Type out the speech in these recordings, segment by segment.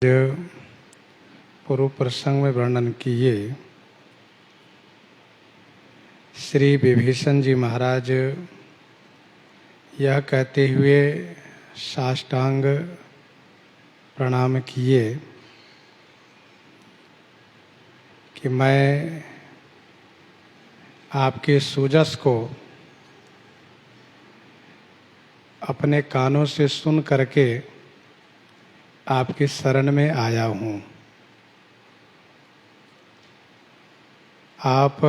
पूर्व प्रसंग में वर्णन किए श्री विभीषण जी महाराज यह कहते हुए साष्टांग प्रणाम किए कि मैं आपके सुजस को अपने कानों से सुन करके आपकी शरण में आया हूँ। आप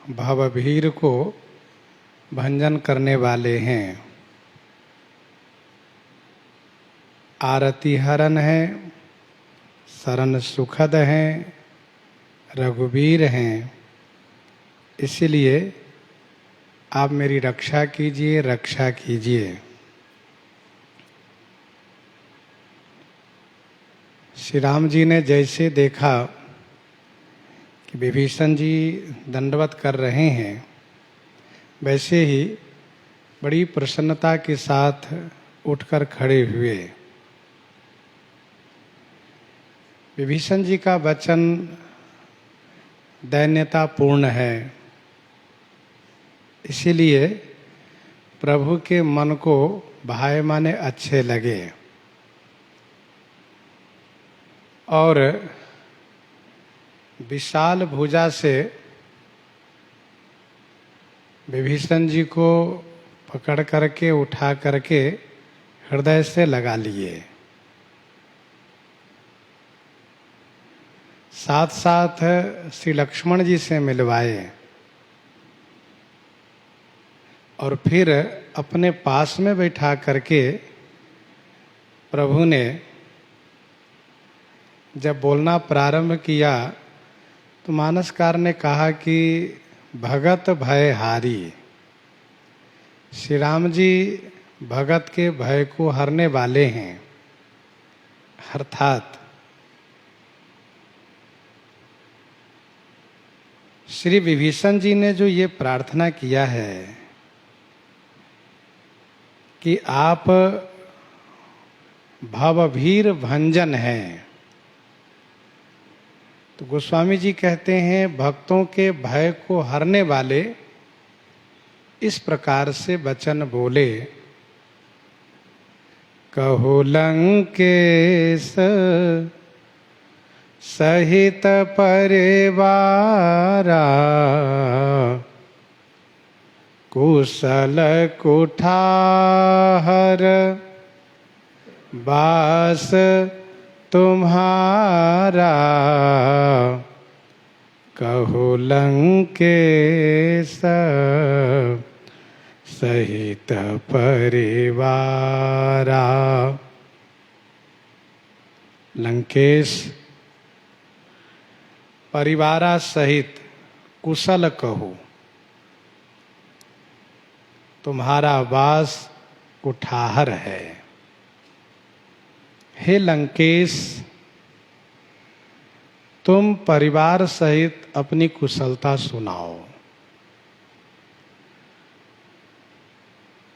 भवभीर को भंजन करने वाले हैं, आरति हरण हैं, शरण सुखद हैं, रघुवीर हैं। इसलिए आप मेरी रक्षा कीजिए, रक्षा कीजिए। श्री राम जी ने जैसे देखा कि विभीषण जी दंडवत कर रहे हैं, वैसे ही बड़ी प्रसन्नता के साथ उठकर खड़े हुए। विभीषण जी का वचन दैन्यतापूर्ण है, इसीलिए प्रभु के मन को भाए माने अच्छे लगे और विशाल भुजा से विभीषण जी को पकड़ करके उठा करके हृदय से लगा लिए। साथ साथ श्री लक्ष्मण जी से मिलवाए और फिर अपने पास में बैठा करके प्रभु ने जब बोलना प्रारंभ किया तो मानसकार ने कहा कि भगत भय हारी। श्री राम जी भगत के भय को हरने वाले हैं। अर्थात श्री विभीषण जी ने जो ये प्रार्थना किया है कि आप भवभीर भंजन हैं, तो गोस्वामी जी कहते हैं भक्तों के भय को हरने वाले इस प्रकार से वचन बोले। कहो लंकेश सहित परिवारा कुशल कुठार बास तुम्हारा। कहो लंकेश सहित परिवारा। लंकेश परिवारा सहित कुशल कहो, तुम्हारा वास कुठार है। हे लंकेश, तुम परिवार सहित अपनी कुशलता सुनाओ।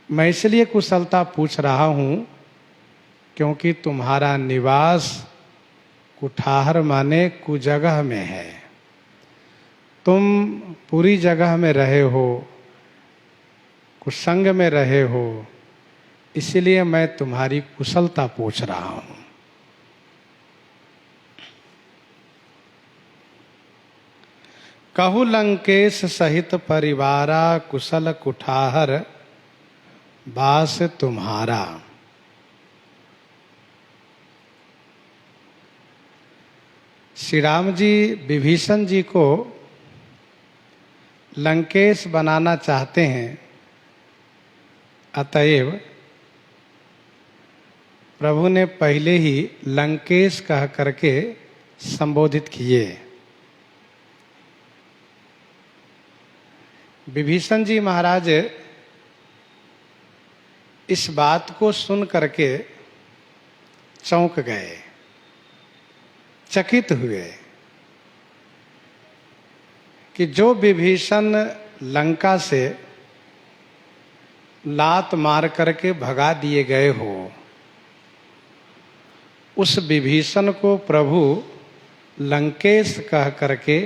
मैं इसलिए कुशलता पूछ रहा हूं क्योंकि तुम्हारा निवास कुठार माने कुजगह में है। तुम पूरी जगह में रहे हो, कुसंग में रहे हो, इसलिए मैं तुम्हारी कुशलता पूछ रहा हूं। कहु लंकेश सहित परिवारा कुशल कुठार बास तुम्हारा। श्री राम जी विभीषण जी को लंकेश बनाना चाहते हैं, अतएव प्रभु ने पहले ही लंकेश कह करके संबोधित किए। विभीषण जी महाराज इस बात को सुन करके चौंक गए, चकित हुए कि जो विभीषण लंका से लात मार करके भगा दिए गए हो, उस विभीषण को प्रभु लंकेश कह करके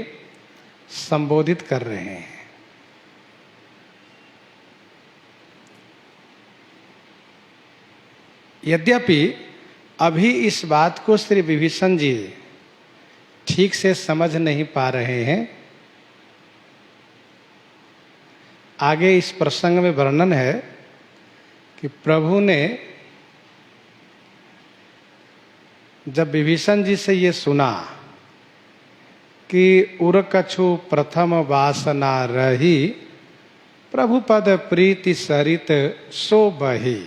संबोधित कर रहे हैं। यद्यपि अभी इस बात को श्री विभीषण जी ठीक से समझ नहीं पा रहे हैं। आगे इस प्रसंग में वर्णन है कि प्रभु ने जब विभीषण जी से ये सुना कि उरकछु प्रथम वासना रही, प्रभु पद प्रीति सरित सो बही।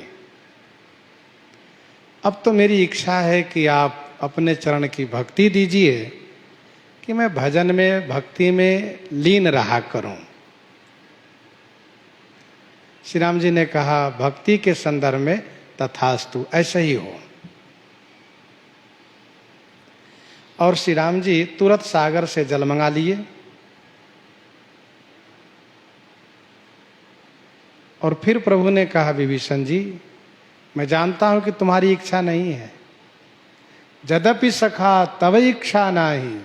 अब तो मेरी इच्छा है कि आप अपने चरण की भक्ति दीजिए कि मैं भजन में भक्ति में लीन रहा करूं। श्री राम जी ने कहा भक्ति के संदर्भ में तथास्तु, ऐसा ही हो। और श्री राम जी तुरंत सागर से जल मंगा लिए और फिर प्रभु ने कहा विभीषण जी, मैं जानता हूं कि तुम्हारी इच्छा नहीं है, यद्यपि सखा तव इच्छा नाही,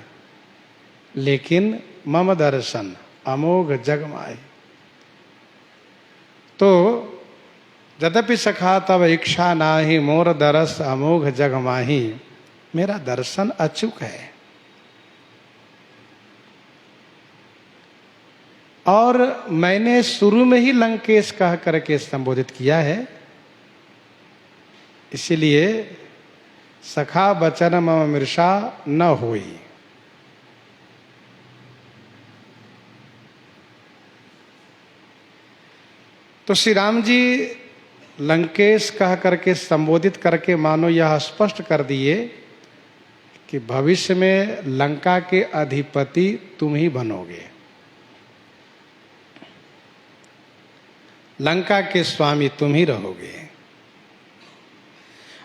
लेकिन मम दर्शन अमोघ जग माही। तो यद्यपि सखा तव इच्छा नाही, मोर दरस अमोघ जग माही, मेरा दर्शन अचूक है। और मैंने शुरू में ही लंकेश कह करके संबोधित किया है, इसलिए सखा बचन मम मृषा न होई। तो श्री राम जी लंकेश कह करके संबोधित करके मानो यह स्पष्ट कर दिए कि भविष्य में लंका के अधिपति तुम ही बनोगे, लंका के स्वामी तुम ही रहोगे।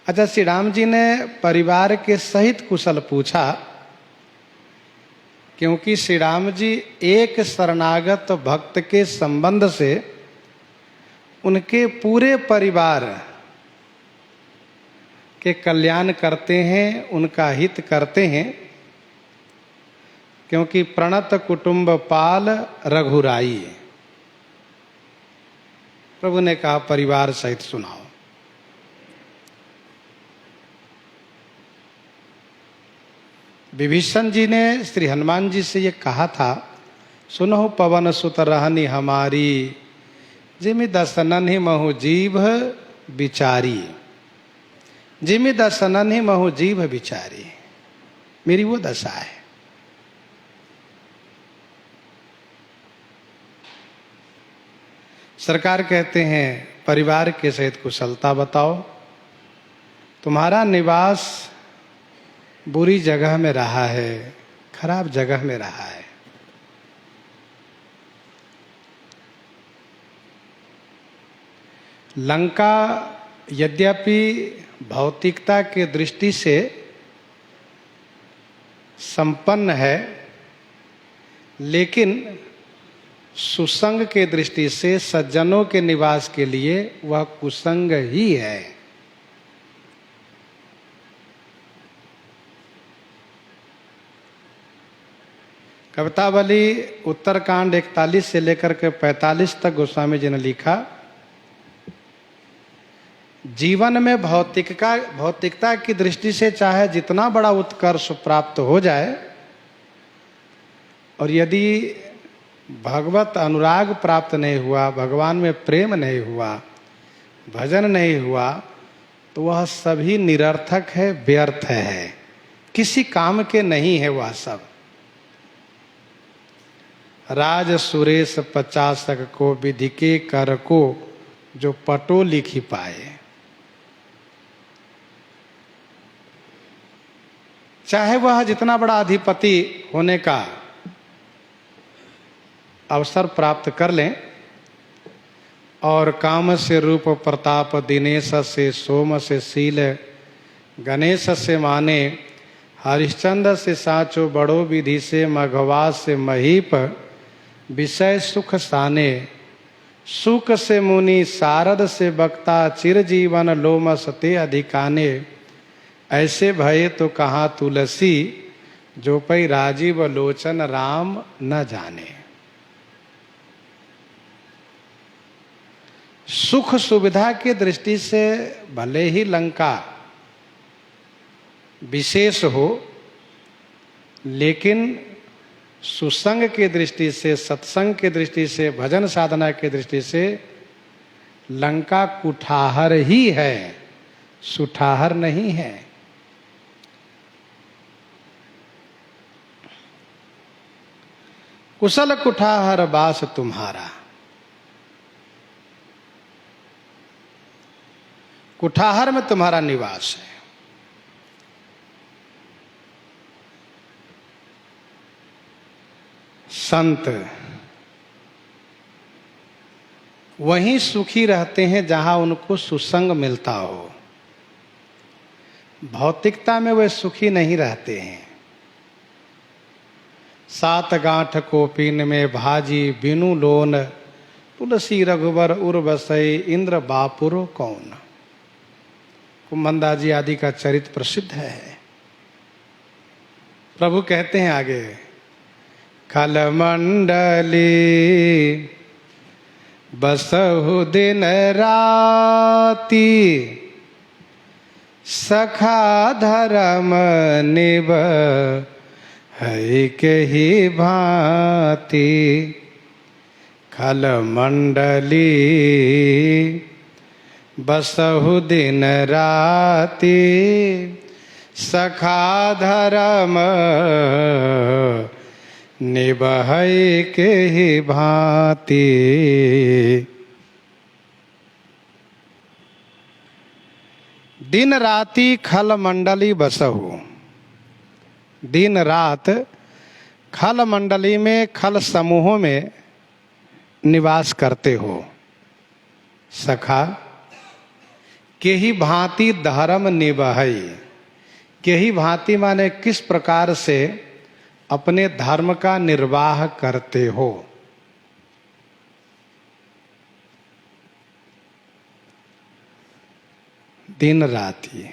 अच्छा, श्री राम जी ने परिवार के सहित कुशल पूछा, क्योंकि श्री राम जी एक शरणागत भक्त के संबंध से उनके पूरे परिवार के कल्याण करते हैं, उनका हित करते हैं, क्योंकि प्रणत कुटुंब पाल रघुराई। प्रभु ने कहा परिवार सहित सुनाओ। विभीषण जी ने श्री हनुमान जी से ये कहा था, सुनो पवन सुत रहनी हमारी, जिमि दसनन ही महु जीव बिचारी, जिमि दसनन ही महु जीव बिचारी। मेरी वो दशा है। सरकार कहते हैं परिवार के सहित कुशलता बताओ। तुम्हारा निवास बुरी जगह में रहा है, खराब जगह में रहा है। लंका यद्यपि भौतिकता के दृष्टि से संपन्न है, लेकिन सुसंग के दृष्टि से सज्जनों के निवास के लिए वह कुसंग ही है। कवितावली उत्तरकांड 41 से लेकर के 45 तक गोस्वामी जी ने लिखा, जीवन में भौतिकता की दृष्टि से चाहे जितना बड़ा उत्कर्ष प्राप्त हो जाए, और यदि भगवत अनुराग प्राप्त नहीं हुआ, भगवान में प्रेम नहीं हुआ, भजन नहीं हुआ, तो वह सभी निरर्थक है, व्यर्थ है, किसी काम के नहीं है वह सब। राज सुरेश 50 को विधि के कर को, जो पटो लिखी पाए। चाहे वह जितना बड़ा अधिपति होने का अवसर प्राप्त कर लें, और काम से रूप प्रताप दिनेश से सोम से शील गणेश से माने, हरिश्चंद्र से साचो बड़ो विधि से मघवा से महीप विषय सुख साने, सुख से मुनि सारद से बक्ता चिरजीवन लोमस ते अधिकाने, ऐसे भये तो कहाँ तुलसी, जो पै राजीव लोचन राम न जाने। सुख सुविधा की दृष्टि से भले ही लंका विशेष हो, लेकिन सुसंग की दृष्टि से, सत्संग की दृष्टि से, भजन साधना की दृष्टि से लंका कुठाहर ही है, सुठाहर नहीं है। कुशल कुठाहर बास तुम्हारा। कुठाहर में तुम्हारा निवास है। संत वहीं सुखी रहते हैं जहां उनको सुसंग मिलता हो। भौतिकता में वे सुखी नहीं रहते हैं। सात गांठ कोपिन में भाजी बिनु लोन, तुलसी रघुबर उर्वसई इंद्र बापुर कौन। कुंभनदास जी आदि का चरित्र प्रसिद्ध है। प्रभु कहते हैं आगे, खलमंडली बसहु दिन राती, सखा धर्म निभ है के ही भांति। खलमंडली बसहु दिन राती, सखा धर्म निभै के ही भांति। दिन राति खल मंडली बसहु। दिन रात खल मंडली में, खल समूहों में निवास करते हो। सखा के ही भांति धर्म निभई। के ही भांति माने किस प्रकार से अपने धर्म का निर्वाह करते हो। दिन राति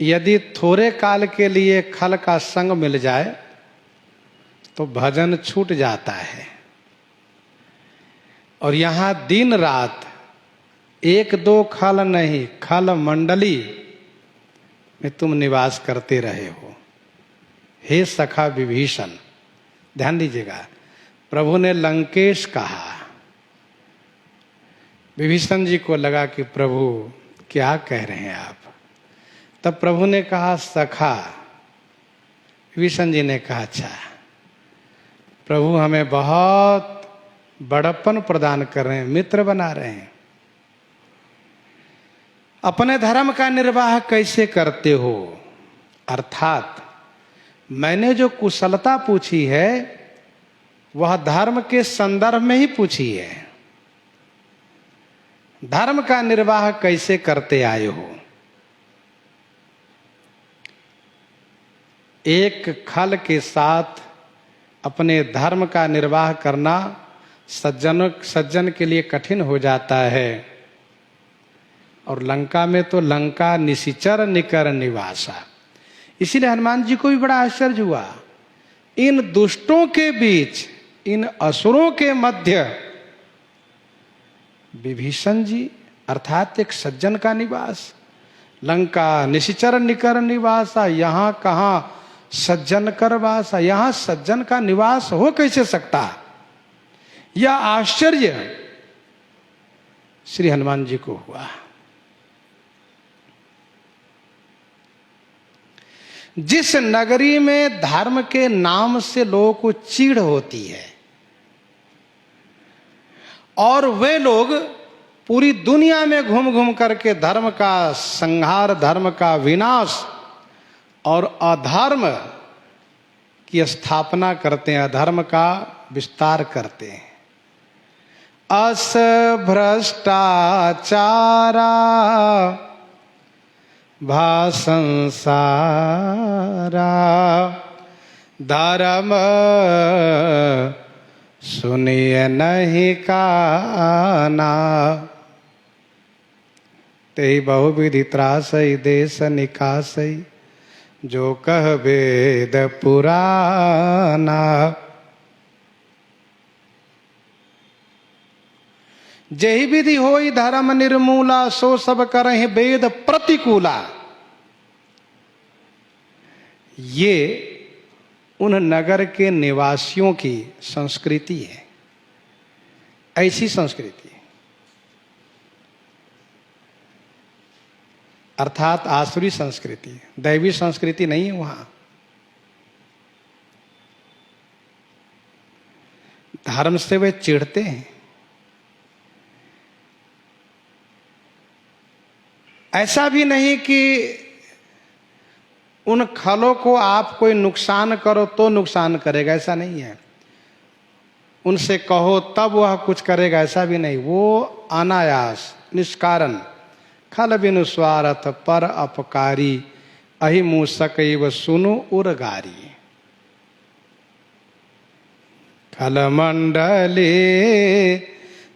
यदि थोड़े काल के लिए खल का संग मिल जाए तो भजन छूट जाता है। और यहां दिन रात एक दो खल नहीं, खल मंडली में तुम निवास करते रहे हो। हे सखा विभीषण, ध्यान दीजिएगा, प्रभु ने लंकेश कहा। विभीषण जी को लगा कि प्रभु क्या कह रहे हैं आप। तब प्रभु ने कहा सखा। विभीषण जी ने कहा अच्छा, प्रभु हमें बहुत बड़प्पन प्रदान कर रहे हैं, मित्र बना रहे हैं। अपने धर्म का निर्वाह कैसे करते हो, अर्थात मैंने जो कुशलता पूछी है वह धर्म के संदर्भ में ही पूछी है। धर्म का निर्वाह कैसे करते आए हो। एक खल के साथ अपने धर्म का निर्वाह करना सज्जन के लिए कठिन हो जाता है। और लंका में तो लंका निशिचर निकर निवासा। इसीलिए हनुमान जी को भी बड़ा आश्चर्य हुआ। इन दुष्टों के बीच, इन असुरों के मध्य विभीषण जी अर्थात एक सज्जन का निवास। लंका निशिचर निकर निवासा, यहां कहां सज्जन कर वासा। यहां सज्जन का निवास हो कैसे सकता, यह आश्चर्य श्री हनुमान जी को हुआ। जिस नगरी में धर्म के नाम से लोगों को चीड़ होती है और वे लोग पूरी दुनिया में घूम घूम करके धर्म का संहार, धर्म का विनाश और अधर्म की स्थापना करते हैं, अधर्म का विस्तार करते हैं। अस भ्रष्टाचारा भा संसारा, धर्म सुनिए नहीं काना। तेहि बहुविधि त्रासई देश निकासई, जो कह वेद पुराना। जेहि विधि होई धर्म निर्मूला, सो सब करहि वेद प्रतिकूला। ये उन नगर के निवासियों की संस्कृति है, ऐसी संस्कृति, अर्थात आसुरी संस्कृति, दैवी संस्कृति नहीं है वहां। धर्म से वे चिढ़ते हैं। ऐसा भी नहीं कि उन खलों को आप कोई नुकसान करो तो नुकसान करेगा, ऐसा नहीं है। उनसे कहो तब वह कुछ करेगा, ऐसा भी नहीं। वो अनायास निष्कारण, खल बिनु स्वार्थ पर अपकारी, अहि मूसक इव सुनु उरगारी। खल मंडले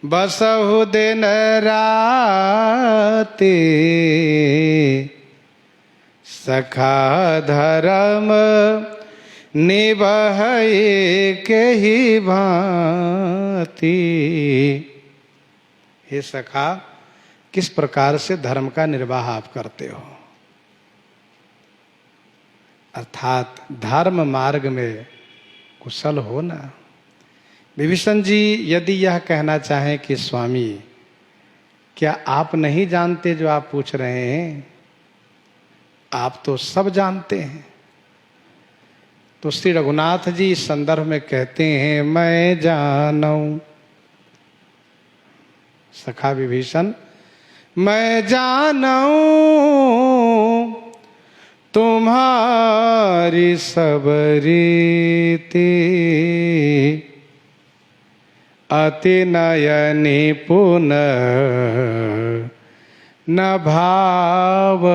बसहु दिन राते, सखा धर्म निबहए के ही भांति। हे सखा, किस प्रकार से धर्म का निर्वाह आप करते हो, अर्थात धर्म मार्ग में कुशल हो ना। विभीषण जी यदि यह कहना चाहें कि स्वामी क्या आप नहीं जानते जो आप पूछ रहे हैं, आप तो सब जानते हैं, तो श्री रघुनाथ जी इस संदर्भ में कहते हैं मैं जानऊं। सखा विभीषण, मैं जानऊं तुम्हारी सब रीति, अति नयनि पुन न भाव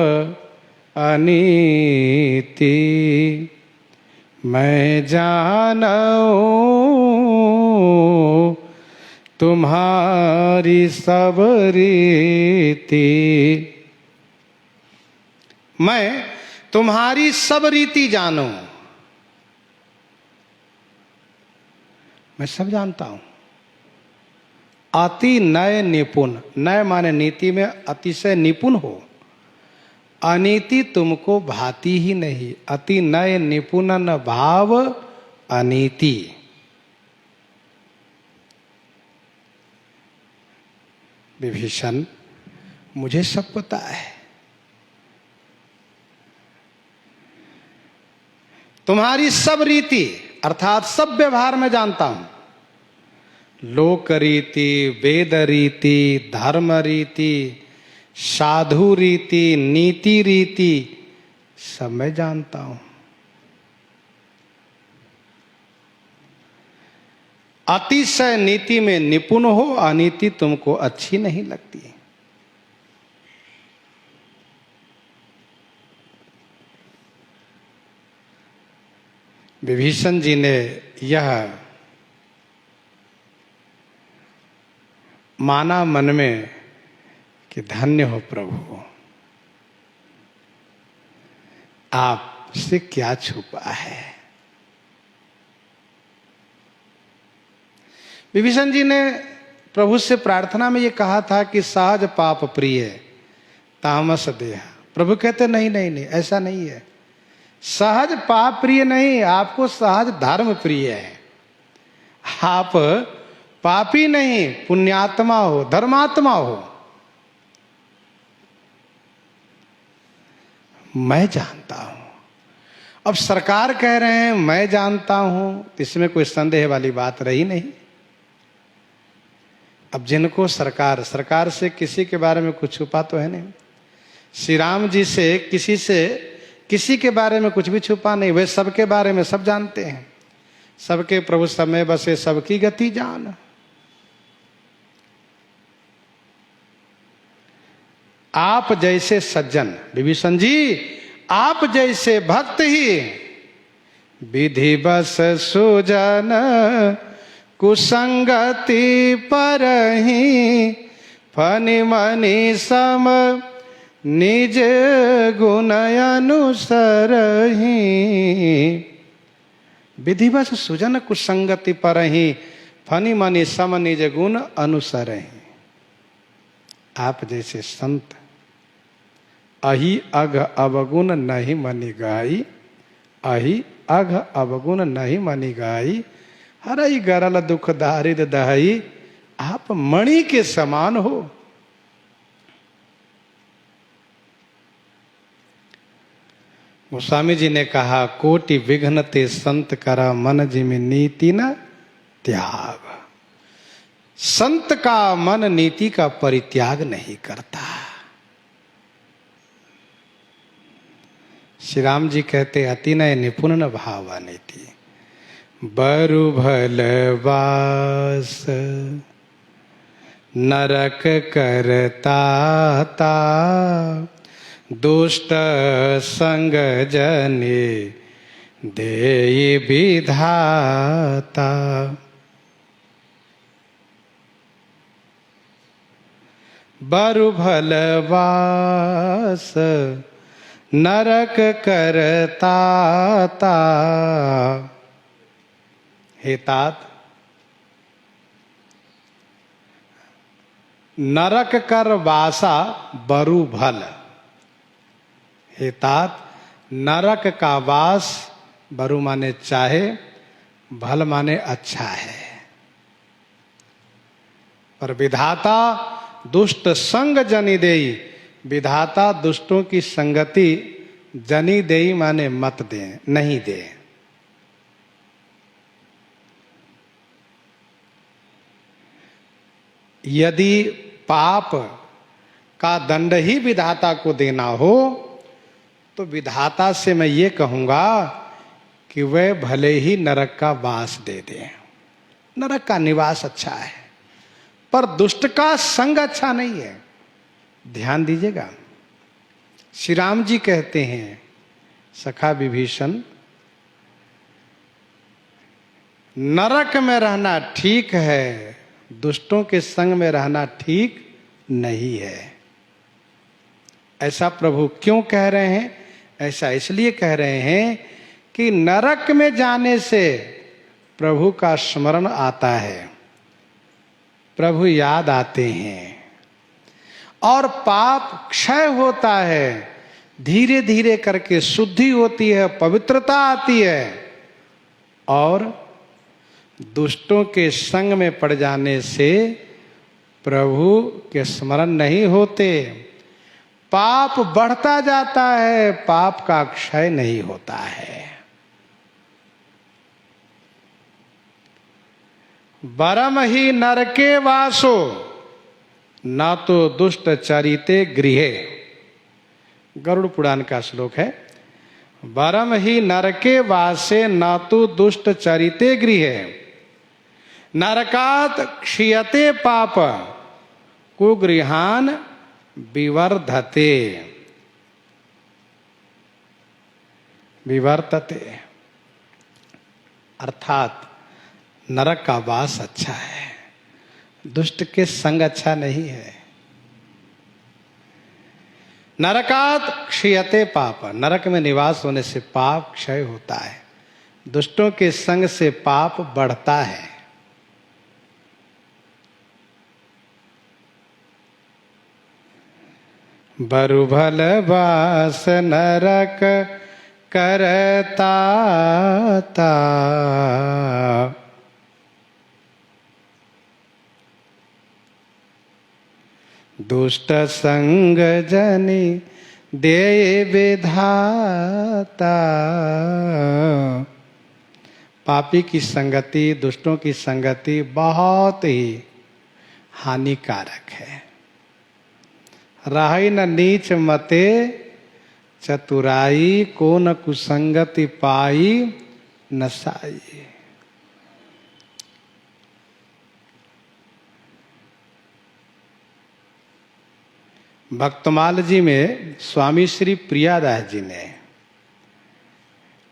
अनीति। मैं जानऊं तुम्हारी सब रीति, मैं तुम्हारी सब रीति जानूं। मैं सब जानता हूं। अति नय निपुण, नय माने नीति में अतिशय निपुण हो, अनीति तुमको भाती ही नहीं। अति नय निपुण न भाव अनीति। विभीषण, मुझे सब पता है, तुम्हारी सब रीति अर्थात सब व्यवहार में जानता हूं। लोक रीति, वेद रीति, धर्म रीति, साधु रीति, नीति रीति, सब मैं जानता हूं। अतिशय नीति में निपुण हो, अनीति तुमको अच्छी नहीं लगती। विभीषण जी ने यह माना मन में कि धन्य हो प्रभु, आपसे क्या छुपा है। विभीषण जी ने प्रभु से प्रार्थना में ये कहा था कि सहज पाप प्रिय तामस देह। प्रभु कहते नहीं नहीं नहीं, ऐसा नहीं है। सहज पाप प्रिय नहीं, आपको सहज धर्म प्रिय है। आप पापी नहीं, पुण्यात्मा हो, धर्मात्मा हो। मैं जानता हूं। अब सरकार कह रहे हैं मैं जानता हूं, तो इसमें कोई संदेह वाली बात रही नहीं। अब जिनको सरकार से किसी के बारे में कुछ छुपा तो है नहीं। श्री राम जी से किसी के बारे में कुछ भी छुपा नहीं। वे सबके बारे में सब जानते हैं। सबके प्रभु सब में बसे, सबकी गति जान। आप जैसे सज्जन विभीषण जी, आप जैसे भक्त ही विधि बस सुजन कुसंगति परहि फनि मनि सम निज गुण अनुसरहि, विधिवश सुजन कुसंगति परहि, फनि मनि सम निज गुण अनुसरहि। आप जैसे संत अहि अघ अवगुण नहीं मनि गाई, अहि अघ अवगुण नहीं मनि गाई, हरई गरल दुख दारिद दहई, आप मणि के समान हो। गोस्वामी जी ने कहा, कोटि विघ्न ते संत करा, मन जिमि नीति न त्याग। संत का मन नीति का परित्याग नहीं करता। श्री राम जी कहते, अतिनय निपुण न भावा नीति, बरु भल वास नरक करता ता, दुष्ट संग जने देई विधाता। बरु भल वास नरक करता ता। हे तात, नरक कर वासा बरु भल। हे तात, नरक का वास, बरु माने चाहे, भल माने अच्छा है, पर विधाता दुष्ट संग जनि देई, विधाता दुष्टों की संगति जनि देई माने मत दे, नहीं दे। यदि पाप का दंड ही विधाता को देना हो, तो विधाता से मैं ये कहूंगा कि वह भले ही नरक का वास दे दे। नरक का निवास अच्छा है, पर दुष्ट का संग अच्छा नहीं है। ध्यान दीजिएगा, श्री राम जी कहते हैं, सखा विभीषण, नरक में रहना ठीक है, दुष्टों के संग में रहना ठीक नहीं है। ऐसा प्रभु क्यों कह रहे हैं? ऐसा इसलिए कह रहे हैं कि नरक में जाने से प्रभु का स्मरण आता है, प्रभु याद आते हैं, और पाप क्षय होता है, धीरे धीरे करके शुद्धि होती है, पवित्रता आती है, और दुष्टों के संग में पड़ जाने से प्रभु के स्मरण नहीं होते, पाप बढ़ता जाता है, पाप का क्षय नहीं होता है। बरम ही नरके वासो, ना तो दुष्ट चरिते गृहे। गरुड़ पुराण का श्लोक है। बरम ही नरके वासे, ना तो दुष्ट चरिते गृहे, नरकात क्षीयते पाप, कुगृहान विवर्धते, विवर्तते। अर्थात नरक का वास अच्छा है, दुष्ट के संग अच्छा नहीं है। नरकात क्षीयते पाप, नरक में निवास होने से पाप क्षय होता है, दुष्टों के संग से पाप बढ़ता है। बरु भल वास नरक करता ता, दुष्ट संग जनि दे विधाता। पापी की संगति, दुष्टों की संगति बहुत ही हानिकारक है। राही न नीच मते चतुराई, को न कुसंगति पाई नसाई। भक्तमाल जी में स्वामी श्री प्रियादास जी ने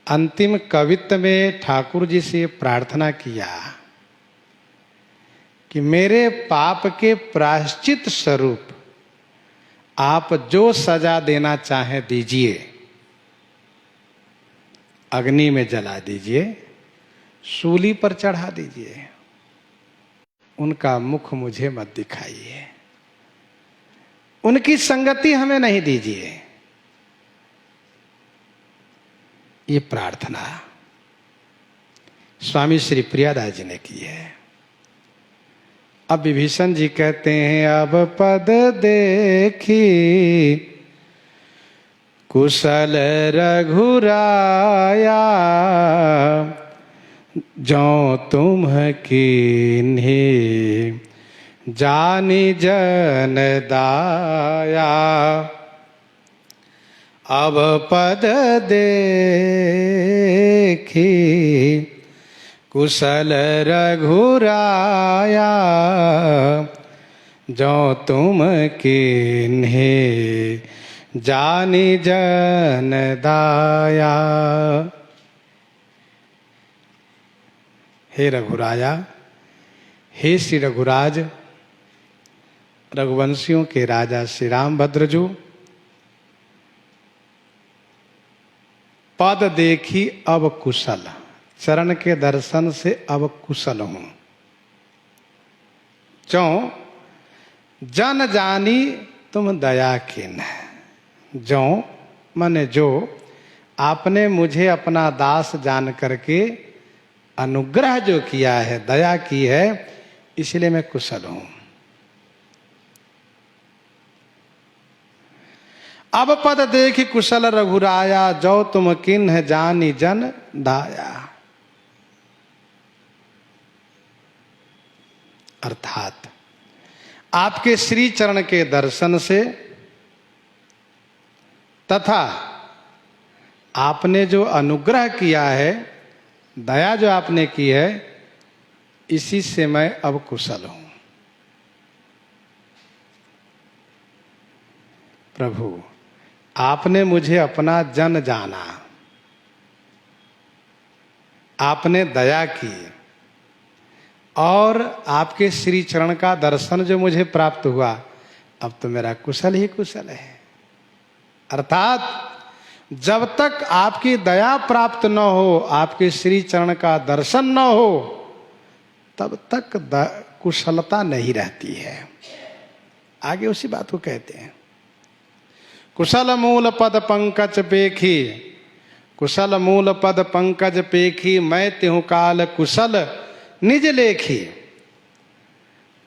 अंतिम कवित्त में ठाकुर जी से प्रार्थना किया कि मेरे पाप के प्रायश्चित स्वरूप आप जो सजा देना चाहें दीजिए, अग्नि में जला दीजिए, सूली पर चढ़ा दीजिए, उनका मुख मुझे मत दिखाइए, उनकी संगति हमें नहीं दीजिए। ये प्रार्थना स्वामी श्री प्रियादास जी ने की है। अब विभीषण जी कहते हैं, अब पद देखी कुशल रघुराया, जो तुम कीन्ही जानी जन दाया। अब पद देखी कुशल रघुराया, जो तुम कीन्ही जानी जन दाया। हे रघुराया, हे श्री रघुराज, रघुवंशियों के राजा श्री रामभद्रजू, पद देखी अब कुशल, चरण के दर्शन से अब कुशल हूं। जो जन जानी तुम दया कीन, जो माने जो आपने मुझे अपना दास जान करके अनुग्रह जो किया है, दया की है, इसलिए मैं कुशल हूं। अब पद देखी कुशल रघुराया, जो तुम किन्ह जानी जन दाया। अर्थात आपके श्री चरण के दर्शन से तथा आपने जो अनुग्रह किया है, दया जो आपने की है, इसी से मैं अब कुशल हूं। प्रभु, आपने मुझे अपना जन जाना, आपने दया की और आपके श्री चरण का दर्शन जो मुझे प्राप्त हुआ, अब तो मेरा कुशल ही कुशल है। अर्थात जब तक आपकी दया प्राप्त न हो, आपके श्री चरण का दर्शन न हो, तब तक कुशलता नहीं रहती है। आगे उसी बात को कहते हैं, कुशल मूल पद पंकज पेखी, कुशल मूल पद पंकज पेखी, मैं तिहु काल कुशल निज लेखी।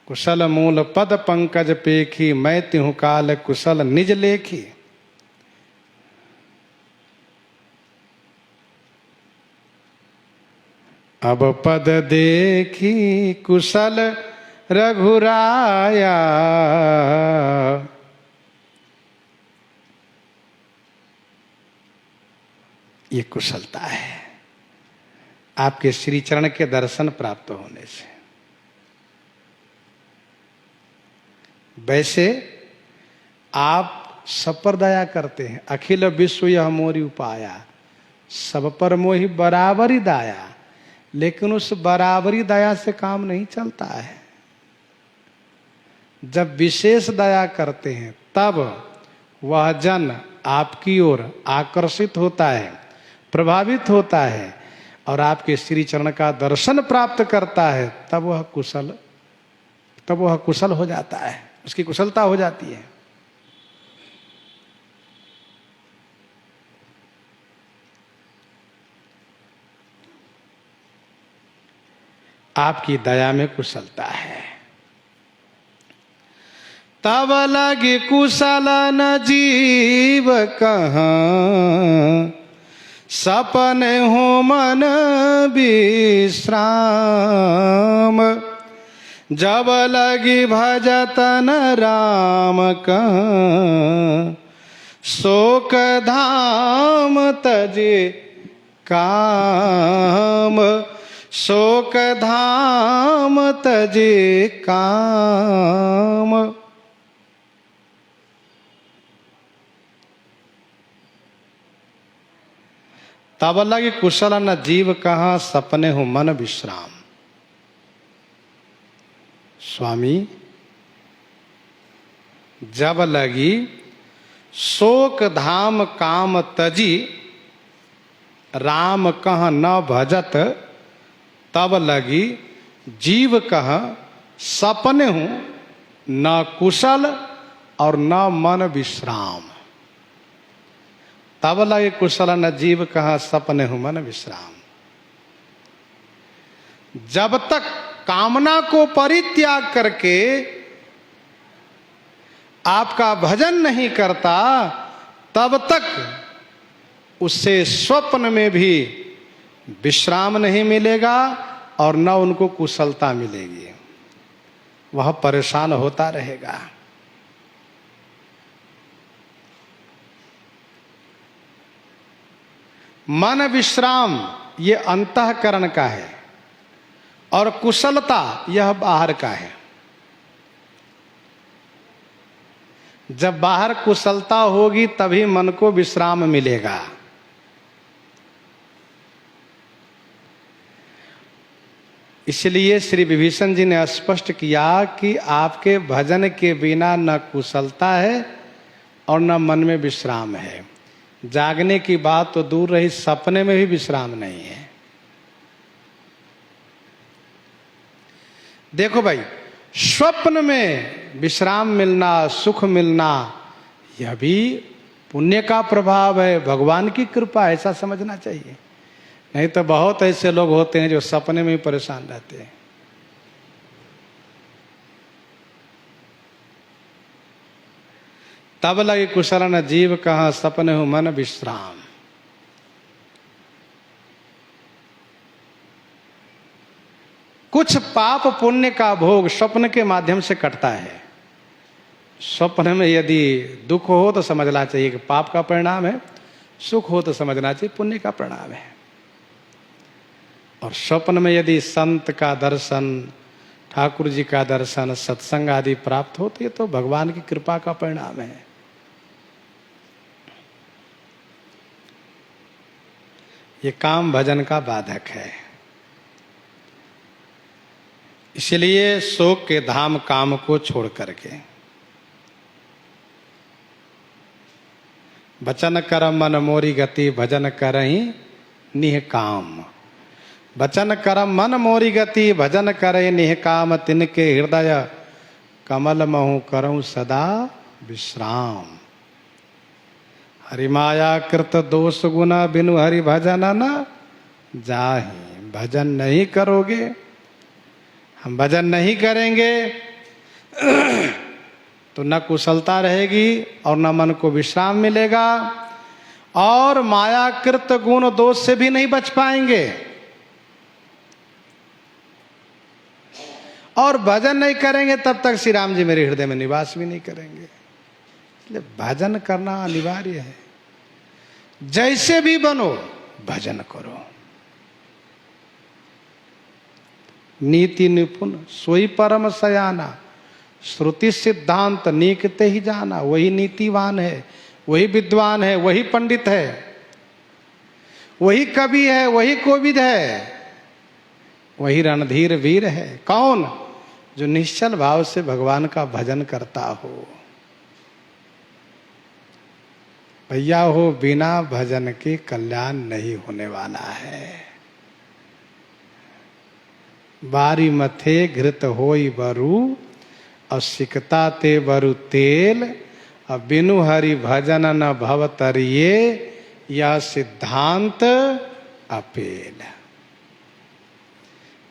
कुशल मूल पद पंकज पेखी, मैं तिहु काल कुशल निज लेखी। अब पद देखी कुशल रघुराया, ये कुशलता है आपके श्री चरण के दर्शन प्राप्त होने से। वैसे आप सब पर दया करते हैं, अखिल विश्व यह मोरी उपाया, सब पर मोहि बराबरी दाया। लेकिन उस बराबरी दया से काम नहीं चलता है। जब विशेष दया करते हैं, तब वह जन आपकी ओर आकर्षित होता है, प्रभावित होता है और आपके श्री चरण का दर्शन प्राप्त करता है, तब वह कुशल हो जाता है, उसकी कुशलता हो जाती है। आपकी दया में कुशलता है। तब लगे कुशल न जीव कहाँ, सपने हो मन विश्राम। जब लगी भजतन राम कहाँ, शोक धाम तजे काम। शोक धाम तजे काम। तब लगी कुशल न जीव कहाँ, सपने हो मन विश्राम। स्वामी, जब लगी शोक धाम काम तजी, राम कह न भजत तब लगी, जीव कह सपने हूं न कुशल और न मन विश्राम। तब लगे कुशल न जीव कह सपने हूं मन विश्राम। जब तक कामना को परित्याग करके आपका भजन नहीं करता, तब तक उससे स्वप्न में भी विश्राम नहीं मिलेगा और न उनको कुशलता मिलेगी, वह परेशान होता रहेगा। मन विश्राम ये अंतःकरण का है और कुशलता यह बाहर का है। जब बाहर कुशलता होगी तभी मन को विश्राम मिलेगा। इसलिए श्री विभीषण जी ने स्पष्ट किया कि आपके भजन के बिना न कुशलता है और न मन में विश्राम है। जागने की बात तो दूर रही, सपने में भी विश्राम नहीं है। देखो भाई, स्वप्न में विश्राम मिलना, सुख मिलना, यह भी पुण्य का प्रभाव है, भगवान की कृपा, ऐसा समझना चाहिए। नहीं तो बहुत ऐसे लोग होते हैं जो सपने में ही परेशान रहते हैं। तब लगे कुशल न जीव कहाँ सपने हो मन विश्राम। कुछ पाप पुण्य का भोग स्वप्न के माध्यम से कटता है। स्वप्न में यदि दुख हो तो समझना चाहिए कि पाप का परिणाम है, सुख हो तो समझना चाहिए पुण्य का परिणाम है। और स्वप्न में यदि संत का दर्शन, ठाकुर जी का दर्शन, सत्संग आदि प्राप्त हो तो ये तो भगवान की कृपा का परिणाम है। ये काम भजन का बाधक है। इसलिए शोक के धाम काम को छोड़ करके वचन करम मन मोरी गति, भजन करहि निह काम। वचन करम मन मोरी गति, भजन करहि निह काम। तिनके हृदय कमल महु करऊं सदा विश्राम। हरिमाया कृत दोष गुना, बिनु हरि भजन न जाहि। भजन नहीं करोगे, हम भजन नहीं करेंगे तो न कुशलता रहेगी और न मन को विश्राम मिलेगा, और मायाकृत गुण दोष से भी नहीं बच पाएंगे। और भजन नहीं करेंगे तब तक श्री राम जी मेरे हृदय में निवास भी नहीं करेंगे। इसलिए भजन करना अनिवार्य है। जैसे भी बनो भजन करो। नीति निपुण सोई परम सयाना, श्रुति सिद्धांत नीकते ही जाना। वही नीतिवान है, वही विद्वान है, वही पंडित है, वही कवि है, वही कोविद है, वही रणधीर वीर है। कौन? जो निश्चल भाव से भगवान का भजन करता हो। भैया हो, बिना भजन के कल्याण नहीं होने वाला है। बारी मथे घृत होई बरु, और सिकता ते बरु तेल। अब बिनु हरि भजन न भव तरिये, यह सिद्धांत अपेल।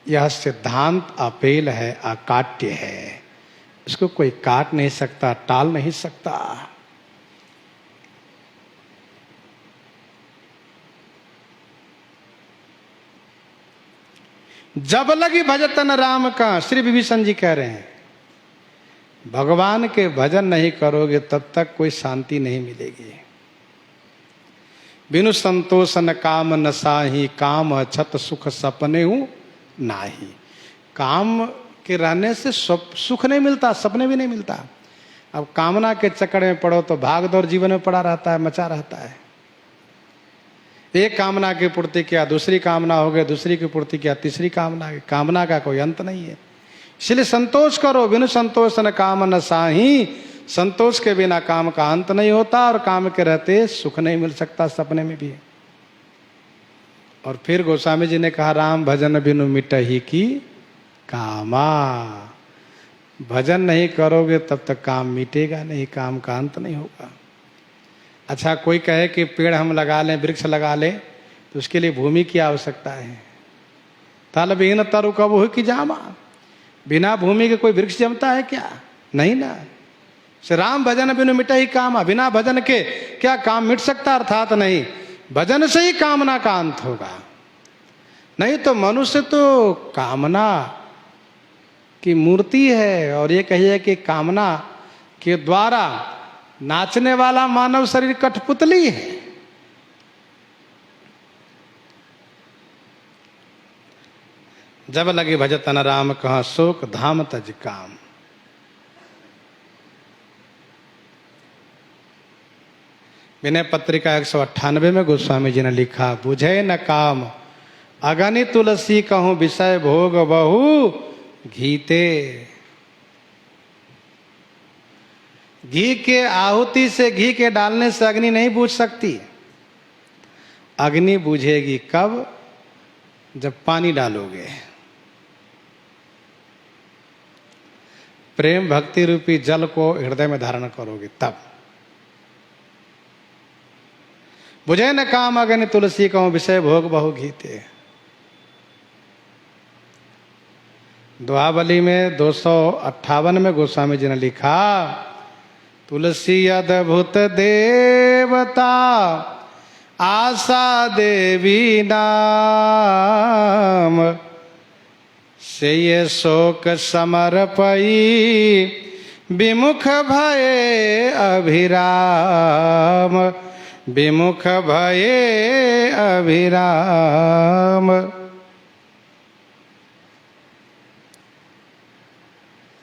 यह सिद्धांत अपेल है, अकाट्य है। इसको कोई काट नहीं सकता, टाल नहीं सकता। जब लगी भजतन राम का, श्री विभीषण जी कह रहे हैं, भगवान के भजन नहीं करोगे तब तक कोई शांति नहीं मिलेगी। बिनु संतोष न काम न साही, काम अछत सुख सपने हूं नाही। काम के रहने से सुख नहीं मिलता, सपने भी नहीं मिलता। अब कामना के चक्कर में पड़ो तो भाग दौड़ जीवन में पड़ा रहता है, मचा रहता है। एक कामना की पूर्ति किया, दूसरी कामना हो गई, दूसरी की पूर्ति किया, तीसरी कामना। कामना का कोई अंत नहीं है। इसलिए संतोष करो। बिनु संतोष न काम न साही, संतोष के बिना काम का अंत नहीं होता और काम के रहते सुख नहीं मिल सकता, सपने में भी। और फिर गोस्वामी जी ने कहा राम भजन बिनु मिटहि की कामा, भजन नहीं करोगे तब तक काम मिटेगा नहीं, काम का अंत नहीं होगा। अच्छा, कोई कहे कि पेड़ हम लगा लें, वृक्ष लगा लें, तो उसके लिए भूमि की आवश्यकता है। तल बिहीन तरु कबहु की जामा, बिना भूमि के कोई वृक्ष जमता है क्या? नहीं ना। श्री राम भजन बिनु मिटहि कामा, बिना भजन के क्या काम मिट सकता? अर्थात नहीं, भजन से ही कामना का अंत होगा। नहीं तो मनुष्य तो कामना की मूर्ति है, और ये कहिए कि कामना के द्वारा नाचने वाला मानव शरीर कठपुतली है। जब लगे भजतन राम कहाँ शोक धाम तज काम। विनय पत्रिका 198 में गोस्वामी जी ने लिखा, बुझे न काम अगनि तुलसी कहूं विषय भोग बहु घीते। घी के आहुति से, घी के डालने से अग्नि नहीं बुझ सकती। अग्नि बुझेगी कब? जब पानी डालोगे, प्रेम भक्ति रूपी जल को हृदय में धारण करोगे तब। बुझे न काम अग्नि तुलसी कहूं विषय भोग बहु घीते। दोहाबली में 258 में गोस्वामी जी ने लिखा, तुलसी अद्भुत देवता आशा देवी नाम, से ये शोक समर्पई विमुख भये अभिराम, विमुख भये अभिराम।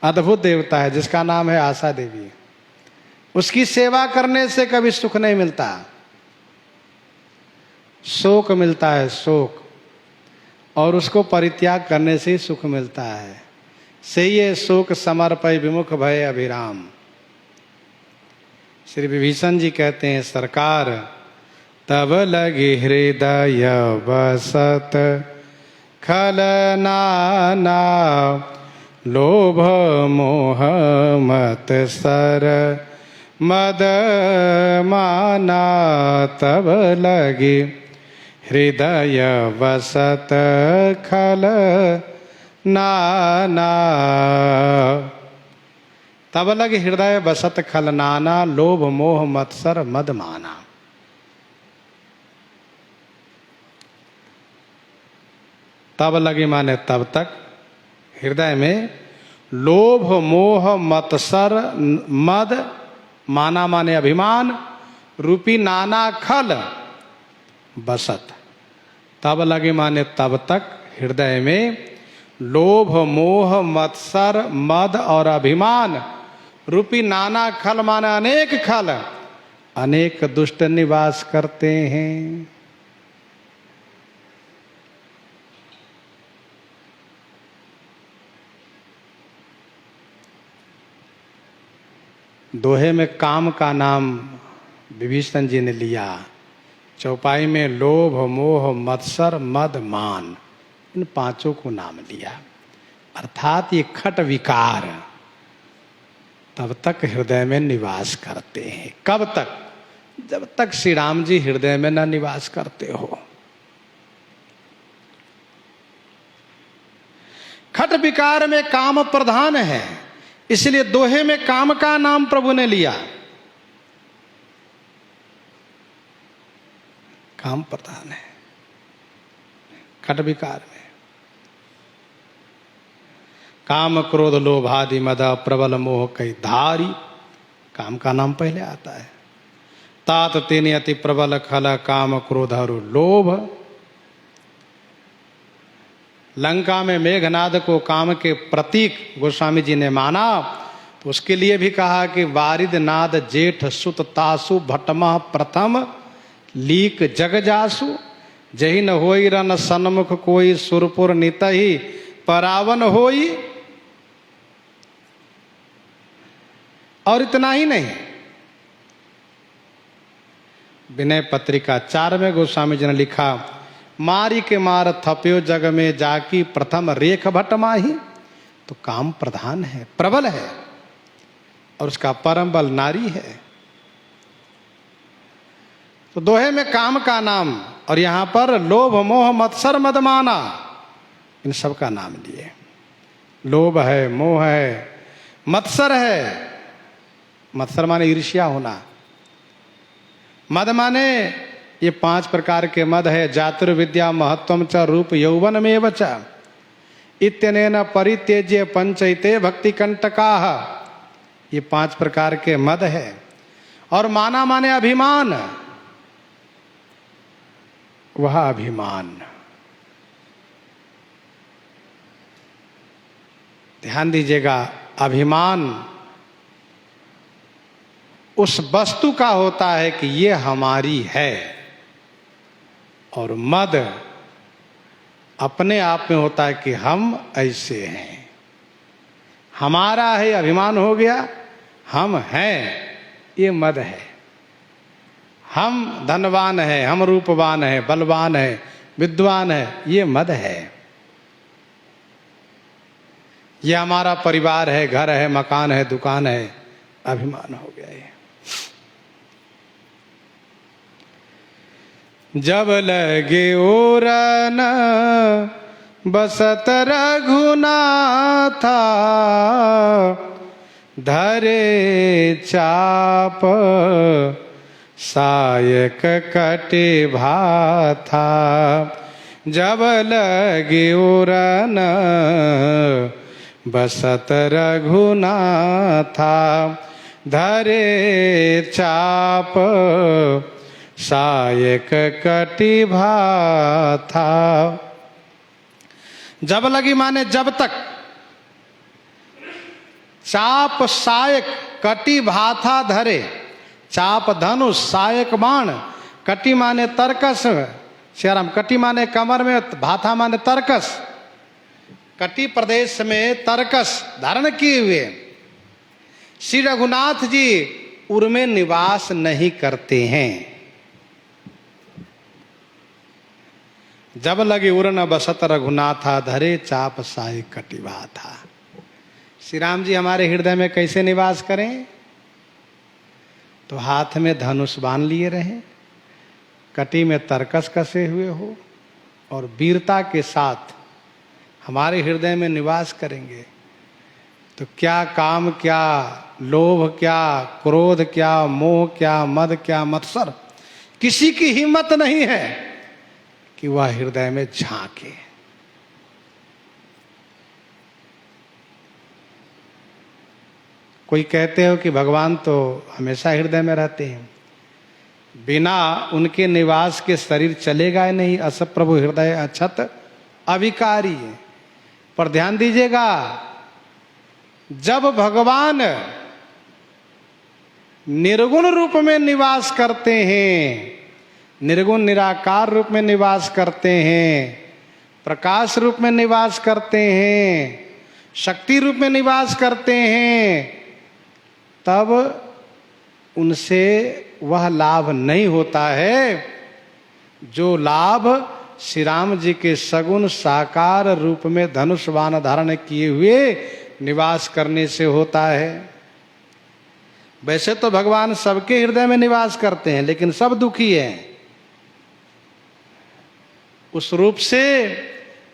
अद्भुत देवता है जिसका नाम है आशा देवी। उसकी सेवा करने से कभी सुख नहीं मिलता, शोक मिलता है, शोक। और उसको परित्याग करने से सुख मिलता है। से ये शोक समर्पय विमुख भय अभिराम। श्री विभीषण जी कहते हैं, सरकार तब लगे हृदय बसत खल नाना, लोभ मोह मत सर मद माना। तब लगे हृदय बसत खल नाना, तब लगे हृदय बसत खल नाना, लोभ मोह मत्सर मद माना। तब लगे माने तब तक हृदय में लोभ मोह मत्सर मद माना माने अभिमान रूपी नाना खल बसत। तब लगे माने तब तक हृदय में लोभ मोह मत्सर मद और अभिमान रूपी नाना खल माने अनेक खल, अनेक दुष्ट निवास करते हैं। दोहे में काम का नाम विभीषण जी ने लिया, चौपाई में लोभ मोह मत्सर मद मान, इन पांचों को नाम लिया। अर्थात ये खट विकार तब तक हृदय में निवास करते हैं। कब तक? जब तक श्री राम जी हृदय में न निवास करते हो। खट विकार में काम प्रधान है, इसलिए दोहे में काम का नाम प्रभु ने लिया। काम प्रधान है खट विकार में। काम क्रोध लोभ आदि मद प्रबल मोह कई धारी, काम का नाम पहले आता है। तात तेने अति प्रबल खल काम क्रोध और लोभ। लंका में मेघनाद को काम के प्रतीक गोस्वामी जी ने माना, तो उसके लिए भी कहा कि वारिद नाद जेठ सुत तासु भटमा प्रथम लीक जग जासु, जही न होई रन सन्मुख कोई सुरपुर नितहि परावन होई। और इतना ही नहीं, विनय पत्रिका 4 गोस्वामी जी ने लिखा, मारी के मार थप्यो जग में जाकी प्रथम रेख भट माही। तो काम प्रधान है, प्रबल है, और उसका परम बल नारी है। तो दोहे में काम का नाम, और यहां पर लोभ मोह मत्सर मदमाना, इन सब का नाम लिए। लोभ है, मोह है, मत्सर है, मत्सर माने ईर्ष्या होना, मद माने ये 5 प्रकार के मद है, जातुर्विद्या महत्वम च रूप यौवन में वच इत्यनेन परित्यज्य पंचैते भक्ति कंटकाः। ये 5 प्रकार के मद है। और माना माने अभिमान, वह अभिमान, ध्यान दीजिएगा, अभिमान उस वस्तु का होता है कि ये हमारी है, और मद अपने आप में होता है कि हम ऐसे हैं, हमारा है, अभिमान हो गया, हम हैं, ये मद है। हम धनवान है, हम रूपवान है, बलवान है, विद्वान है, ये मद है। ये हमारा परिवार है, घर है, मकान है, दुकान है, अभिमान हो गया ये। जब लगे ओरन बसत रघुनाथा, धरे चाप सायक कटे भाथा। जब लगे ओरन बसत रघुनाथा, धरे चाप सायक कटी भाथा। जब लगी माने जब तक, चाप सायक कटी भाथा धरे। चाप धनुष, सायक बाण, कटी माने तरकस, श्याराम, कटी माने कमर में, भाथा माने तरकस, कटी प्रदेश में तरकस धारण किए हुए श्री रघुनाथ जी उर में निवास नहीं करते हैं। जब लगे उर न बसत रघुनाथा, धरे चाप साय कटिवा था। श्री राम जी हमारे हृदय में कैसे निवास करें? तो हाथ में धनुष बांध लिए रहे, कटी में तरकस कसे हुए हो, और वीरता के साथ हमारे हृदय में निवास करेंगे। तो क्या काम, क्या लोभ, क्या क्रोध, क्या मोह, क्या मद, क्या मत्सर, किसी की हिम्मत नहीं है कि वह हृदय में झांके। कोई कहते हो कि भगवान तो हमेशा हृदय में रहते हैं, बिना उनके निवास के शरीर चलेगा ही नहीं। अस प्रभु हृदय अछत अविकारी। पर ध्यान दीजिएगा, जब भगवान निर्गुण रूप में निवास करते हैं, निर्गुण निराकार रूप में निवास करते हैं, प्रकाश रूप में निवास करते हैं, शक्ति रूप में निवास करते हैं, तब उनसे वह लाभ नहीं होता है जो लाभ श्री राम जी के सगुण साकार रूप में धनुष बाण धारण किए हुए निवास करने से होता है। वैसे तो भगवान सबके हृदय में निवास करते हैं, लेकिन सब दुखी हैं। उस रूप से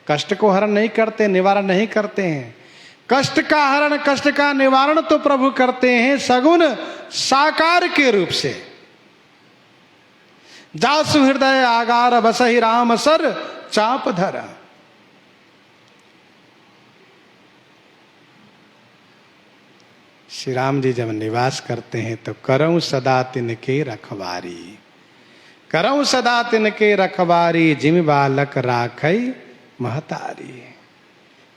कष्ट को हरण नहीं करते, निवारण नहीं करते हैं। कष्ट का हरण, कष्ट का निवारण तो प्रभु करते हैं सगुण साकार के रूप से। जासु हृदय आगार बसहि राम सर चाप धर। श्री राम जी जब निवास करते हैं तो करऊं सदा तिनके रखवारी, करऊं सदा तिनके रखवारी, जिम बालक राखई महतारी,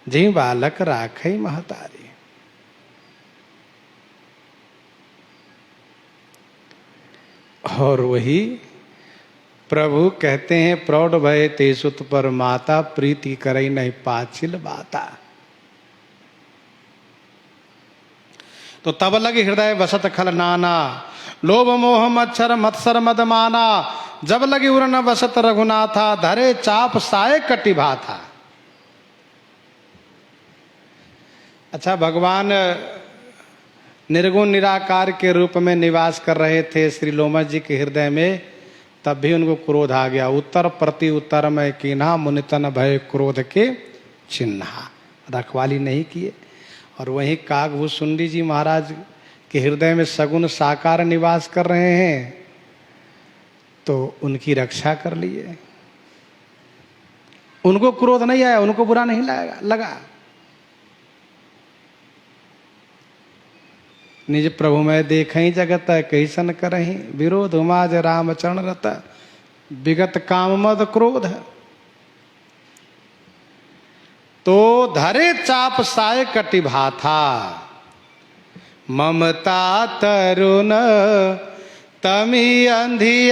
जिम बालक राखई महतारी। और वही प्रभु कहते हैं, प्रौढ़ भय ते सुत पर माता, प्रीति करई नहीं पाचिल बाता। तो तब लगी हृदय बसत खल नाना, लोभ मोह मच्छर मत्सर मदमाना, जब लगी उर न बसत रघुनाथा, धरे चाप साय कटिभा था। अच्छा, भगवान निर्गुण निराकार के रूप में निवास कर रहे थे श्री लोमश जी के हृदय में, तब भी उनको क्रोध आ गया। उत्तर प्रति उत्तर में कीन्हा, मुनितन भय क्रोध के चिन्हा, रखवाली नहीं किए। और वहीं काकभूषुंडी जी महाराज के हृदय में सगुण साकार निवास कर रहे हैं, तो उनकी रक्षा कर लिए। उनको क्रोध नहीं आया, उनको बुरा नहीं लगा। निज प्रभु में देखई जगत, कैसन करही विरोध, उमाज रामचरण रत, विगत काम मद क्रोध। तो धरे चाप साय कटिभा था, ममता तरुण तमी अंधियारी,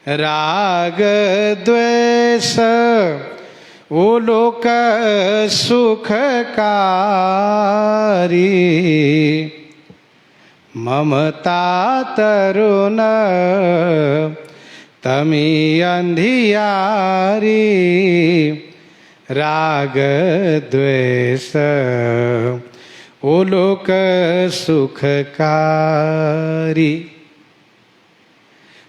राग द्वेष वो लोक सुखकारी, ममता तरुण तमी अंधियारी, राग द्वेष वो लोक सुखकारी।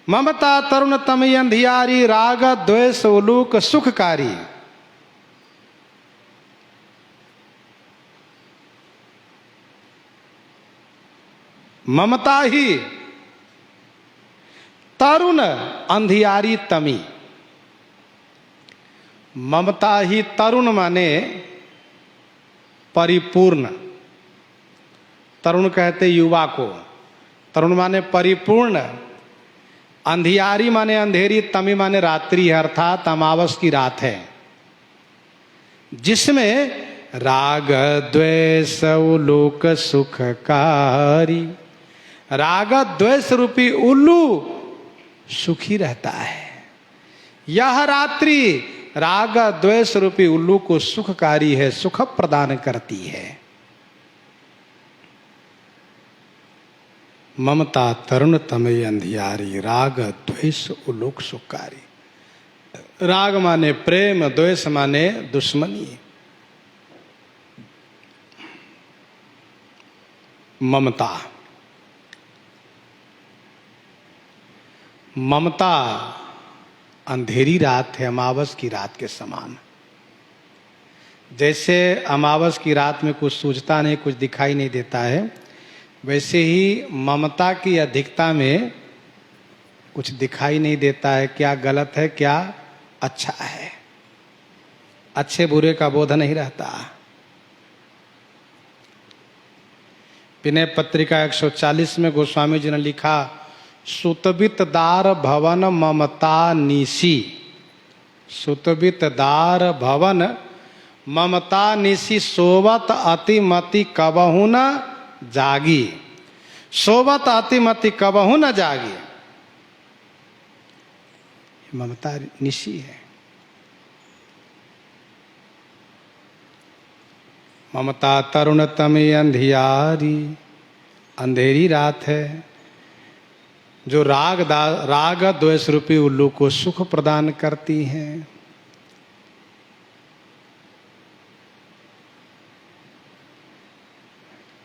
ममता तरुण तमी अंधियारी, राग द्वेष वो लोक सुखकारी। ममता ही तरुण अंधियारी तमी, ममता ही तरुण माने परिपूर्ण, तरुण कहते युवा को, तरुण माने परिपूर्ण, अंधियारी माने अंधेरी, तमी माने रात्रि है, अर्थात अमावस की रात है, जिसमें राग द्वेष लोक सुखकारी, राग द्वेष रूपी उल्लू सुखी रहता है। यह रात्रि राग द्वेष रूपी उल्लू को सुखकारी है, सुख प्रदान करती है। ममता तरुण तमय अंधियारी, राग द्वेष उल्लूक सुखकारी। राग माने प्रेम, द्वेष माने दुश्मनी। ममता, ममता अंधेरी रात है, अमावस की रात के समान। जैसे अमावस की रात में कुछ सूझता नहीं, कुछ दिखाई नहीं देता है, वैसे ही ममता की अधिकता में कुछ दिखाई नहीं देता है, क्या गलत है क्या अच्छा है, अच्छे बुरे का बोध नहीं रहता। विनय पत्रिका 140 में गोस्वामी जी ने लिखा, सुतबित दार भवन ममता निशी, सुतबित दार भवन ममता निशी, सोवत अतिमति कबहु न जागी, सोवत अतिमति कबहु न जागी। ममता निशी है। ममता तरुण तमी अंधियारी, अंधेरी रात है, जो राग द्वेष रूपी उल्लू को सुख प्रदान करती हैं।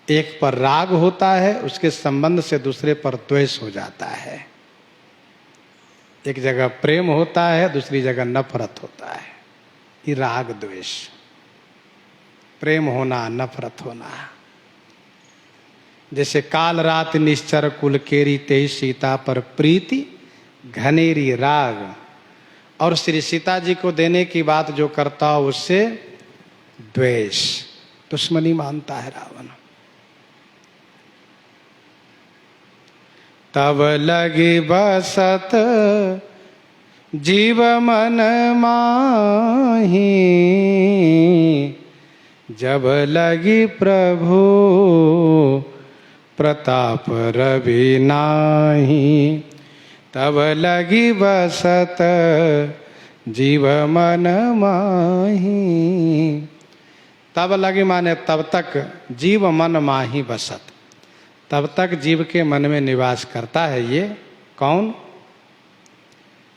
एक पर राग होता है, उसके संबंध से दूसरे पर द्वेष हो जाता है। एक जगह प्रेम होता है, दूसरी जगह नफरत होता है। ये राग द्वेष, प्रेम होना नफरत होना। जैसे काल रात निश्चर कुल केरी, तेई सीता पर प्रीति घनेरी राग। और श्री सीता जी को देने की बात जो करता हो उससे द्वेष, दुश्मनी मानता है रावण। तब लगी बसत जीव मन माही, जब लगी प्रभु प्रताप रवि नाही, तब लगी बसत जीव मन माही, तब लगी माने तब तक जीव मन माही बसत, तब तक जीव के मन में निवास करता है ये कौन?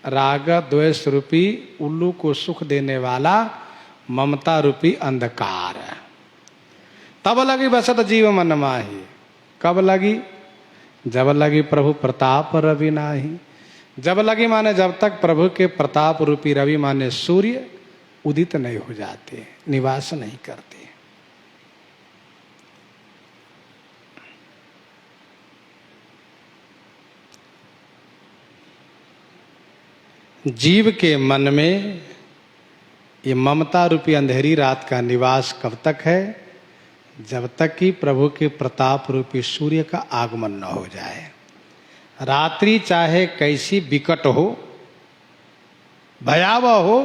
राग द्वेष रूपी उल्लू को सुख देने वाला ममता रूपी अंधकार। तब लगी बसत जीव मन माही। कब लगी? जब लगी प्रभु प्रताप रवि नाही। जब लगी माने जब तक प्रभु के प्रताप रूपी रवि माने सूर्य उदित नहीं हो जाते, निवास नहीं करते। जीव के मन में ये ममता रूपी अंधेरी रात का निवास कब तक है? जब तक कि प्रभु के प्रताप रूपी सूर्य का आगमन न हो जाए। रात्रि चाहे कैसी विकट हो, भयावह हो,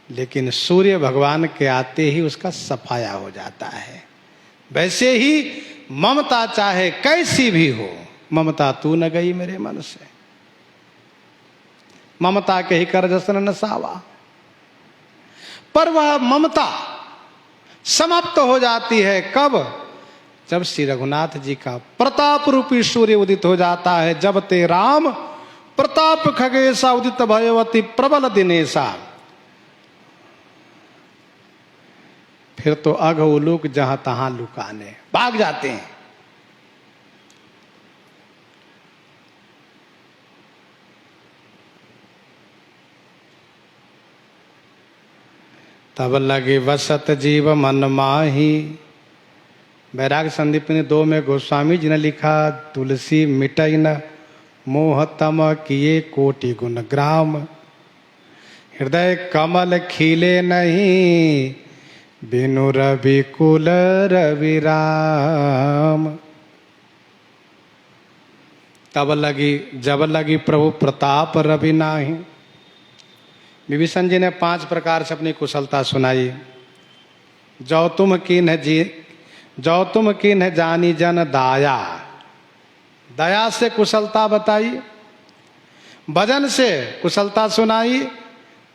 लेकिन सूर्य भगवान के आते ही उसका सफाया हो जाता है। वैसे ही ममता चाहे कैसी भी हो, ममता तू न गई मेरे मन से, ममता के ही कर जसन न सावा। पर वह ममता समाप्त हो जाती है कब? जब श्री रघुनाथ जी का प्रताप रूपी सूर्य उदित हो जाता है। जब ते राम प्रताप खगेशा उदित भयवती प्रबल दिनेशा। फिर तो अघ उलूक जहां तहां लुकाने भाग जाते हैं। तब लगे वसत जीव मन माही। वैराग्य संदीपिनी 2 में गोस्वामी जी ने लिखा, तुलसी मिटई न मोह तम किए कोटि गुण ग्राम। हृदय कमल खिले नहीं बिनु रवि कुल रवि राम। तब लगी जब लगी प्रभु प्रताप रवि नाही। विभीषण जी ने 5 प्रकार से अपनी कुशलता सुनाई। जो तुम कीन्ह जानी जन दाया। दया से कुशलता बताई, भजन से कुशलता सुनाई।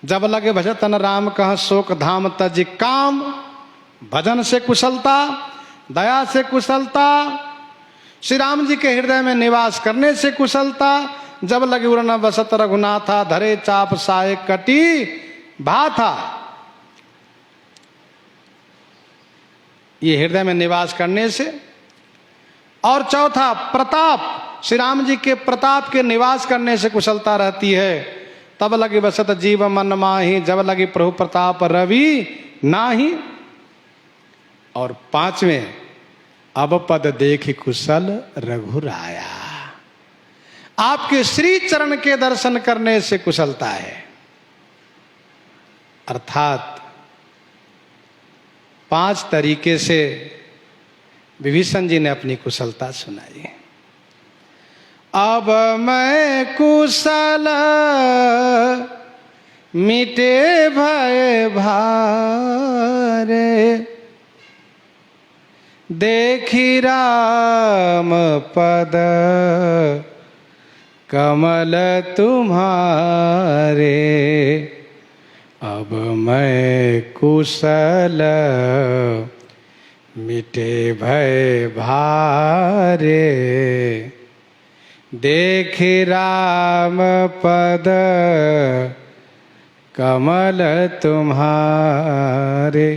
जब लगे भजतन राम कह शोक धाम तज काम। भजन से कुशलता, दया से कुशलता, श्री राम जी के हृदय में निवास करने से कुशलता। जब लगे उड़न बसत रघुनाथा धरे चाप साय कटी भाथा। ये हृदय में निवास करने से। और चौथा प्रताप, श्री राम जी के प्रताप के निवास करने से कुशलता रहती है। तब लगी बसत जीव मन माही। जब लगी प्रभु प्रताप रवि नाही। और 5वें अब पद देखि कुशल रघुराया। आपके श्री चरण के दर्शन करने से कुशलता है। अर्थात 5 तरीके से विभीषण जी ने अपनी कुशलता सुनाई। अब मैं कुशल मिटे भय भारे। देखी राम पद कमल तुम्हारे। अब मैं कुशल मिटे भय भारे। देख राम पद कमल तुम्हारे।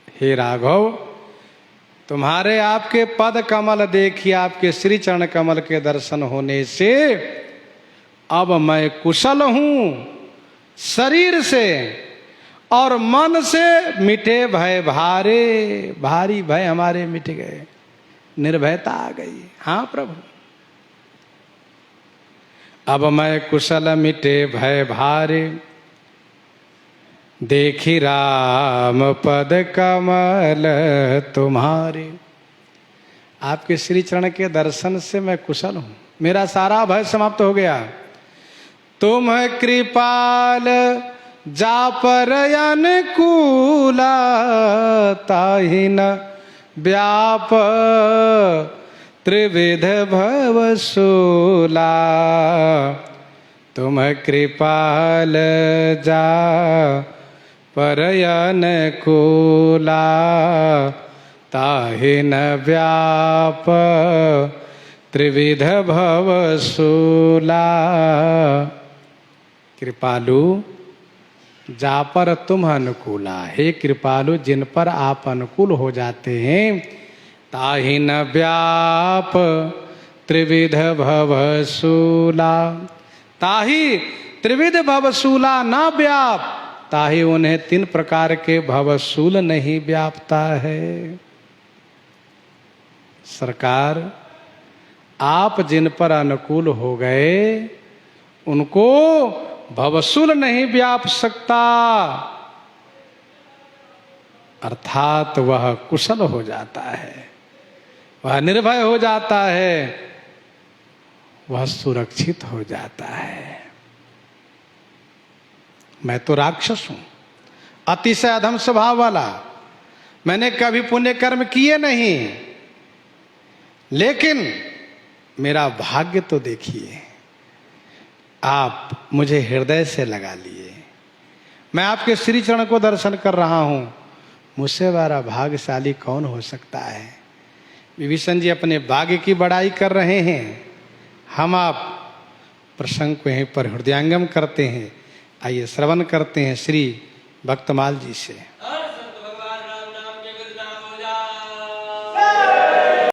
हे राघव, तुम्हारे आपके पद कमल देखिए, आपके श्री चरण कमल के दर्शन होने से अब मैं कुशल हूं, शरीर से और मन से मिटे भय भारे। भारी भय हमारे मिट गए, निर्भयता आ गई। हाँ प्रभु, अब मैं कुशल मिटे भय भारे। देखी राम पद कमल तुम्हारे। आपके श्री चरण के दर्शन से मैं कुशल हूं, मेरा सारा भय समाप्त हो गया। तुम कृपाल जा पर अनुकूला। ताहि न व्याप त्रिविध भवसूला। तुम कृपाल जा परयन कूला ताहि न व्याप त्रिविध भवसूला। कृपालु जा पर तुम अनुकूला, हे कृपालु जिन पर आप अनुकूल हो जाते हैं, ताहि न व्याप त्रिविध भवसूला, ताहि त्रिविध भवसूला न व्याप, ताहि उन्हें 3 प्रकार के भवसूल नहीं व्यापता है। सरकार आप जिन पर अनुकूल हो गए उनको भवसूल नहीं व्याप सकता, अर्थात वह कुशल हो जाता है, वह निर्भय हो जाता है, वह सुरक्षित हो जाता है। मैं तो राक्षस हूं, अतिशय अधम स्वभाव वाला, मैंने कभी पुण्य कर्म किए नहीं, लेकिन मेरा भाग्य तो देखिए, आप मुझे हृदय से लगा लिए, मैं आपके श्री चरण को दर्शन कर रहा हूं, मुझसे बड़ा भाग्यशाली कौन हो सकता है। विभीषण जी अपने भाग्य की बड़ाई कर रहे हैं, हम आप प्रसंग को यहीं पर हृदयंगम करते हैं। आइए श्रवण करते हैं श्री भक्तमाल जी से।